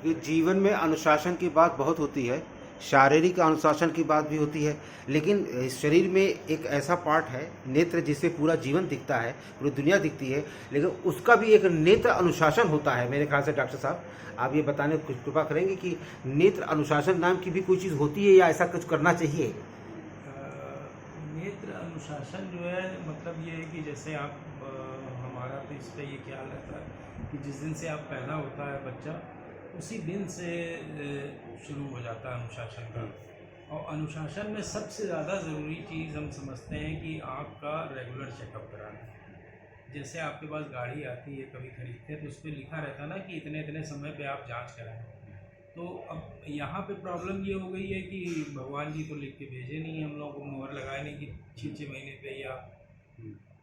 कि जीवन में अनुशासन की बात बहुत होती है, शारीरिक अनुशासन की बात भी होती है, लेकिन शरीर में एक ऐसा पार्ट है नेत्र जिससे पूरा जीवन दिखता है, पूरी दुनिया दिखती है, लेकिन उसका भी एक नेत्र अनुशासन होता है मेरे ख्याल से। डॉक्टर साहब, आप ये बताने की कृपा करेंगे कि नेत्र अनुशासन नाम की भी कोई चीज़ होती है या ऐसा कुछ करना चाहिए? नेत्र अनुशासन जो है मतलब ये है कि जैसे आप हमारा तो इस पर ये ख्याल रहता है कि जिस दिन से आप पैदा होता है बच्चा, उसी दिन से शुरू हो जाता है अनुशासन का। और अनुशासन में सबसे ज़्यादा ज़रूरी चीज़ हम समझते हैं कि आँख का रेगुलर चेकअप कराना। जैसे आपके पास गाड़ी आती है, कभी खरीदते हैं तो उस पर लिखा रहता है ना कि इतने इतने समय पे आप जांच कराएं। तो अब यहाँ पे प्रॉब्लम ये हो गई है कि भगवान जी तो लिख के भेजे नहीं, हम लोगों को मोहर लगाए नहीं कि 6-6 महीने पे या,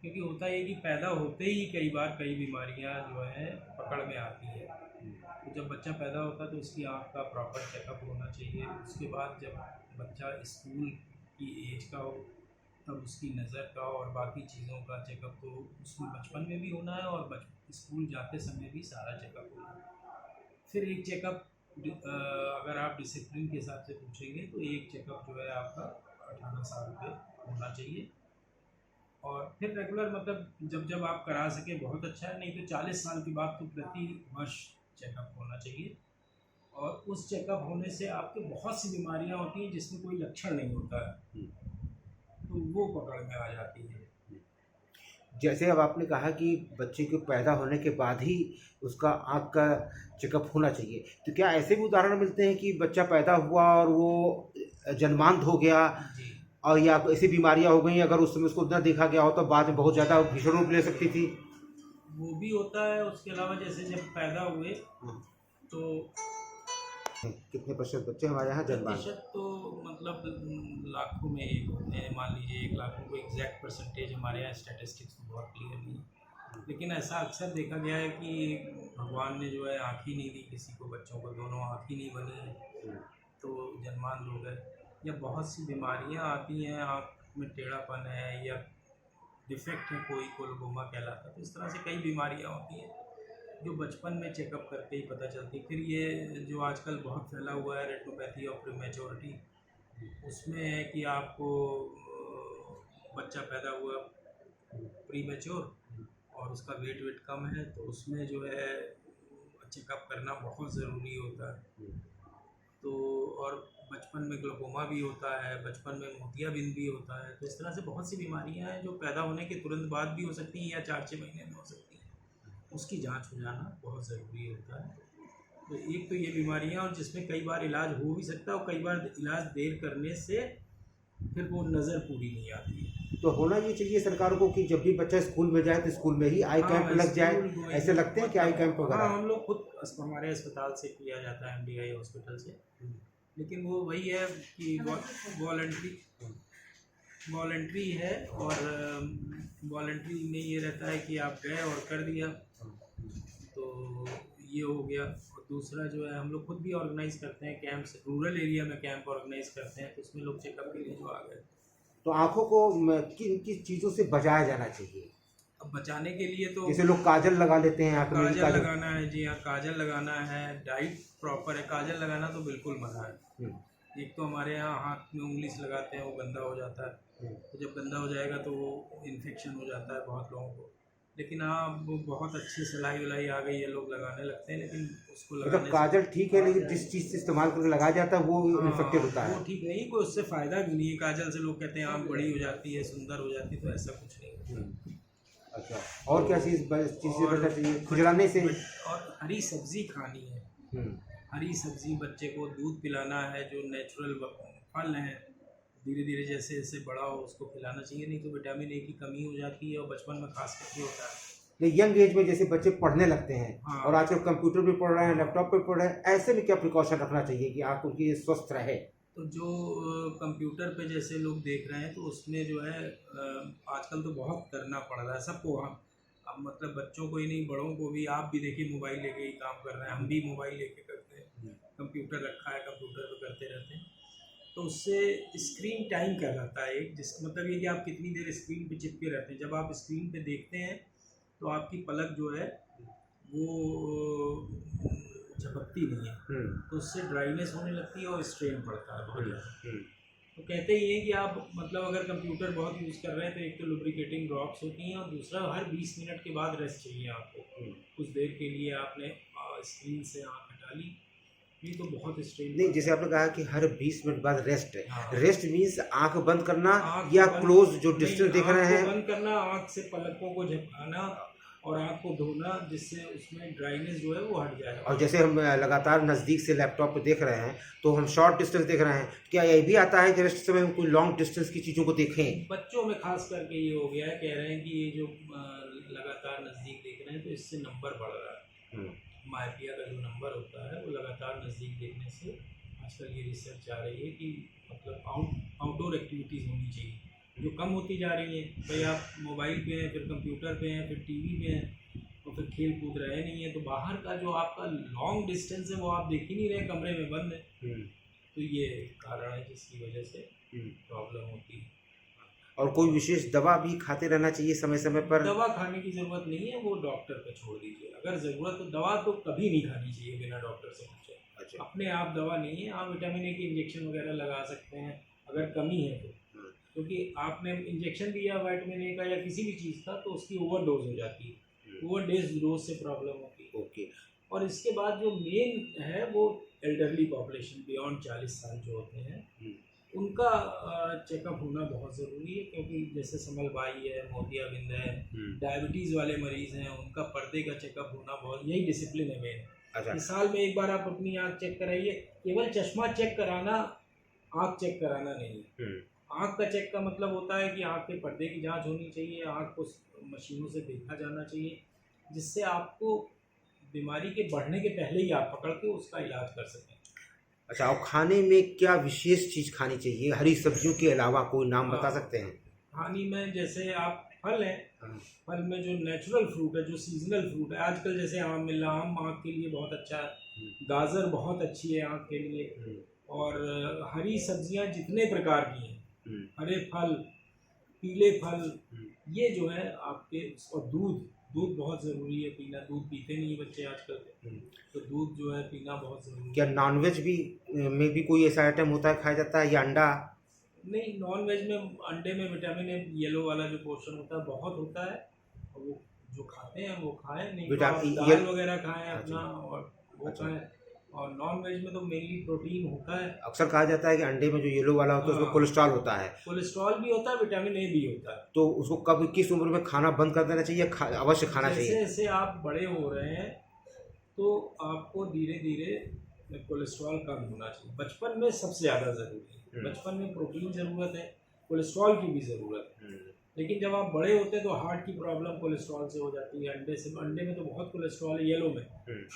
क्योंकि होता है कि पैदा होते ही कई बार कई बीमारियाँ जो है पकड़ में आती है। तो जब बच्चा पैदा होता है तो उसकी आँख का प्रॉपर चेकअप होना चाहिए। उसके बाद जब बच्चा स्कूल की एज का हो तब उसकी नज़र का और बाकी चीज़ों का चेकअप तो उसमें बचपन में भी होना है और स्कूल जाते समय भी सारा चेकअप होना है। फिर एक चेकअप अगर आप डिसिप्लिन के हिसाब से पूछेंगे तो एक चेकअप जो है आपका 18 साल पे होना चाहिए। और फिर रेगुलर मतलब जब जब आप करा सके बहुत अच्छा है, नहीं तो 40 साल के बाद तो प्रति वर्ष चेकअप होना चाहिए। और उस चेकअप होने से आपके बहुत सी बीमारियां होती हैं जिसमें कोई लक्षण नहीं होता है, तो वो पकड़ में आ जाती है। जैसे अब आपने कहा कि बच्चे के पैदा होने के बाद ही उसका आँख का चेकअप होना चाहिए, तो क्या ऐसे भी उदाहरण मिलते हैं कि बच्चा पैदा हुआ और वो जन्मांध हो गया, जी, और या ऐसी बीमारियां हो गई अगर उस समय उसको न देखा गया हो तो बाद में बहुत ज़्यादा भीषण रूप ले सकती थी? वो भी होता है। उसके अलावा जैसे जब पैदा हुए तो कितने प्रतिशत बच्चे हमारे यहाँ जन्मांध? प्रतिशत तो मतलब लाखों में एक होते हैं, मान लीजिए 1 लाख में। कोई एग्जैक्ट परसेंटेज हमारे यहाँ स्टैटिस्टिक्स तो बहुत क्लियर नहीं है, लेकिन ऐसा अक्सर देखा गया है कि भगवान ने जो है आँख ही नहीं दी किसी को, बच्चों को दोनों आँख ही नहीं बनी है तो जन्मांध हो गए। या बहुत सी बीमारियाँ आती हैं, आँख में टेढ़ापन है या डिफेक्ट है कोई, कोलगोमा कहलाता है। तो इस तरह से कई बीमारियाँ होती हैं जो बचपन में चेकअप करके ही पता चलती। फिर ये जो आजकल बहुत फैला हुआ है रेटिनोपैथी ऑफ प्रीमेच्योरिटी, उसमें है कि आपको बच्चा पैदा हुआ प्रीमेच्योर और उसका वेट कम है तो उसमें जो है चेकअप करना बहुत ज़रूरी होता है। तो और बचपन में ग्लोकोमा भी होता है, बचपन में मोतियाबिंद भी होता है। तो इस तरह से बहुत सी बीमारियां हैं जो पैदा होने के तुरंत बाद भी हो सकती हैं या 4-6 महीने में हो सकती हैं, उसकी जांच हो जाना बहुत ज़रूरी होता है। तो एक तो ये बीमारियां, और जिसमें कई बार इलाज हो भी सकता है और कई बार इलाज देर करने से फिर वो नज़र पूरी नहीं आती है। तो होना ये चाहिए सरकार को कि जब भी बच्चा स्कूल में जाए तो स्कूल में ही आई कैंप लग जाए, ऐसे लगते हैं कि आई कैंप हाँ, वगैरह? हम लोग खुद हमारे अस्पताल से किया जाता है, MDI हॉस्पिटल से। लेकिन वो वही है कि वॉलंटरी वॉलंटरी है, और वॉलंटरी में ये रहता है कि आप गए और कर दिया, तो ये हो गया। और दूसरा जो है हम लोग खुद भी ऑर्गेनाइज करते हैं कैंप्स, रूरल एरिया में कैंप ऑर्गेनाइज करते हैं, तो उसमें लोग चेकअप के लिए जो आ गए। तो आंखों को किन किन चीज़ों से बचाया जाना चाहिए? अब बचाने के लिए तो जैसे लोग काजल लगा लेते हैं आंख में, काजल लगाना है। जी हाँ, काजल लगाना है, डाइट प्रॉपर है। काजल लगाना तो बिल्कुल मना है। एक तो हमारे यहाँ हाथ में उंगली से लगाते हैं, वो गंदा हो जाता है, तो जब गंदा हो जाएगा तो वो इन्फेक्शन हो जाता है बहुत लोगों को। लेकिन हाँ, वो बहुत अच्छी सिलाई विलाई आ गई है, लोग लगाने लगते हैं, लेकिन उसको मतलब लगाने काजल ठीक है, लेकिन जिस चीज़ से इस्तेमाल करके लगाया जाता है वो इन्फेक्टेड होता वो है। ठीक नहीं, कोई उससे फ़ायदा भी नहीं है। काजल से लोग कहते हैं आँख बड़ी हो जाती है, सुंदर हो जाती है, तो ऐसा कुछ नहीं है। अच्छा, और क्या चीज़ से और बचना चाहिए? खुजलाने से? और हरी सब्जी खानी है। हरी सब्जी, बच्चे को दूध पिलाना है, जो नेचुरल फल हैं, धीरे धीरे जैसे जैसे बड़ा हो उसको खिलाना चाहिए, नहीं तो विटामिन ए की कमी हो जाती है और बचपन में खास करके होता है। ये यंग एज में जैसे बच्चे पढ़ने लगते हैं, हाँ। और आजकल कंप्यूटर पे पढ़ रहे हैं, लैपटॉप पे पढ़ रहे हैं, ऐसे में क्या प्रिकॉशन रखना चाहिए कि आँख उनकी स्वस्थ रहे? तो जो कंप्यूटर पे जैसे लोग देख रहे हैं तो उसमें जो है आजकल तो बहुत करना पड़ रहा है सबको। हम अब मतलब बच्चों को ही नहीं, बड़ों को भी। आप भी देखिए मोबाइल लेके ही काम कर रहे हैं, हम भी मोबाइल लेके करते हैं, कंप्यूटर रखा है, कंप्यूटर पे करते रहते हैं। तो उससे स्क्रीन टाइम कहलाता है एक, जिसका मतलब ये कि आप कितनी देर स्क्रीन पे चिपके रहते हैं। जब आप स्क्रीन पे देखते हैं तो आपकी पलक जो है वो झपकती नहीं है, तो उससे ड्राइनेस होने लगती है और स्ट्रेन पड़ता है बहुत ज़्यादा। तो कहते ही हैं कि आप मतलब अगर कंप्यूटर बहुत यूज़ कर रहे हैं तो एक तो लुब्रिकेटिंग ड्रॉप्स होती हैं और दूसरा हर 20 मिनट के बाद रेस्ट चाहिए आपको। कुछ देर के लिए आपने स्क्रीन से आँख हटा ली, ये तो बहुत स्ट्रेन नहीं, जैसे आपने कहा कि हर 20 मिनट बाद रेस्ट है। हाँ। रेस्ट मीन्स आंख बंद करना आँख या बंद- क्लोज जो नहीं, डिस्टेंस देख आँख रहे को हैं। बंद करना, आँख से पलकों को झपकाना और आँख को धोना, जिससे उसमें ड्राइनेस जो है वो हट जाए। और जैसे हम लगातार नज़दीक से लैपटॉप पे देख रहे हैं तो हम शॉर्ट डिस्टेंस देख रहे हैं, क्या ये भी आता है कि रेस्ट समय हम कोई लॉन्ग डिस्टेंस की चीज़ों को देखें? बच्चों में खास करके ये हो गया है, कह रहे हैं कि ये जो लगातार नज़दीक देख रहे हैं तो इससे नंबर बढ़ रहा है। माइपिया का जो नंबर होता है वो लगातार नज़दीक देखने से आजकल ये रिसर्च आ रही है कि मतलब आउटडोर एक्टिविटीज़ होनी चाहिए जो कम होती जा रही हैं। भाई आप मोबाइल पे हैं, फिर कंप्यूटर पे हैं, फिर टीवी पे हैं और फिर खेल कूद रहे नहीं हैं, तो बाहर का जो आपका लॉन्ग डिस्टेंस है वो आप देख ही नहीं रहे, कमरे में बंद है। तो ये कारण है जिसकी वजह से प्रॉब्लम होती है। और कोई विशेष दवा भी खाते रहना चाहिए समय समय पर? दवा खाने की ज़रूरत नहीं है, वो डॉक्टर पे छोड़ दीजिए। अगर ज़रूरत तो दवा तो कभी नहीं खानी चाहिए बिना डॉक्टर से पूछे। अच्छा। अपने आप दवा नहीं है, आप विटामिन ए की इंजेक्शन वगैरह लगा सकते हैं अगर कमी है तो, क्योंकि आपने इंजेक्शन दिया विटामिन ए का या किसी भी चीज़ का तो उसकी ओवरडोज हो जाती है, ओवरडोज से प्रॉब्लम होती है। ओके। और इसके बाद जो मेन है वो एल्डरली पॉपुलेशन बियॉन्ड 40 साल जो होते हैं उनका चेकअप होना बहुत ज़रूरी है, क्योंकि जैसे समलबाई है, मोतियाबिंद है, डायबिटीज़ वाले मरीज़ हैं, उनका पर्दे का चेकअप होना बहुत, यही डिसिप्लिन है मेन। अच्छा। साल में एक बार आप अपनी आँख चेक कराइए। केवल चश्मा चेक कराना आँख चेक कराना नहीं है। आँख का चेक का मतलब होता है कि आँख के पर्दे की जांच होनी चाहिए, आँख को मशीनों से देखा जाना चाहिए, जिससे आपको बीमारी के बढ़ने के पहले ही आप पकड़ के उसका इलाज कर सकें। अच्छा, और खाने में क्या विशेष चीज़ खानी चाहिए हरी सब्जियों के अलावा? कोई नाम बता सकते हैं? खाने में जैसे आप फल हैं, फल में जो नेचुरल फ्रूट है, जो सीजनल फ्रूट है, आजकल जैसे आम मिल रहा, आम आँख के लिए बहुत अच्छा है, गाजर बहुत अच्छी है आँख के लिए, और हरी सब्जियां जितने प्रकार की हैं, हरे फल, पीले फल, ये जो है आपके, और दूध बहुत ज़रूरी है पीना। दूध पीते नहीं बच्चे आजकल के, तो दूध जो है पीना बहुत ज़रूरी है। क्या नॉनवेज भी में भी कोई ऐसा आइटम होता है खाया जाता है, या अंडा? नहीं, नॉन वेज में अंडे में विटामिन ए येलो वाला जो पोर्शन होता है बहुत होता है, और वो जो खाते हैं वो खाएं, नहीं तो आप दाल वगैरह खाएं अपना, और वो खाएं। और नॉन वेज में तो मेनली प्रोटीन होता है। अक्सर कहा जाता है कि अंडे में जो येलो वाला होता है उसमें कोलेस्ट्रॉल होता है। कोलेस्ट्रॉल भी होता है, विटामिन ए भी होता है। तो उसको कब, किस उम्र में खाना बंद कर देना चाहिए, अवश्य खाना चाहिए? जैसे जैसे आप बड़े हो रहे हैं तो आपको धीरे धीरे कोलेस्ट्रॉल कम होना चाहिए। बचपन में सबसे ज़्यादा ज़रूरी है, बचपन में प्रोटीन ज़रूरत है, कोलेस्ट्रॉल की भी ज़रूरत है। लेकिन जब आप बड़े होते हैं तो हार्ट की प्रॉब्लम कोलेस्ट्रॉल से हो जाती है। अंडे में तो बहुत कोलेस्ट्रॉल है, येलो में,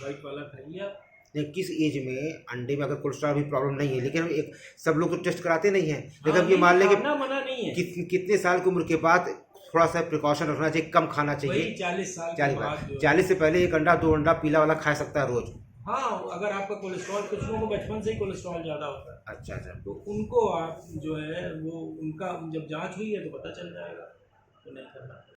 वाइट वाला खाइए आप। नहीं, किस एज में अंडे में अगर कोलेस्ट्रॉल भी प्रॉब्लम नहीं है, लेकिन हम एक सब लोग तो टेस्ट कराते नहीं हैं, लेकिन हम ये मान लें कि मना नहीं है, कितने साल की उम्र के बाद थोड़ा सा प्रिकॉशन रखना चाहिए, कम खाना चाहिए? 40 साल के बाद। 40 से पहले 1 अंडा 2 अंडा पीला वाला खा सकता है रोज? हाँ, अगर आपका कोलेस्ट्रॉल, कुछ लोगों को बचपन से ही कोलेस्ट्रॉल ज़्यादा होता है। अच्छा। तो उनको आप जो है वो, उनका जब जांच हुई है तो पता चल जाएगा, तो नहीं करना।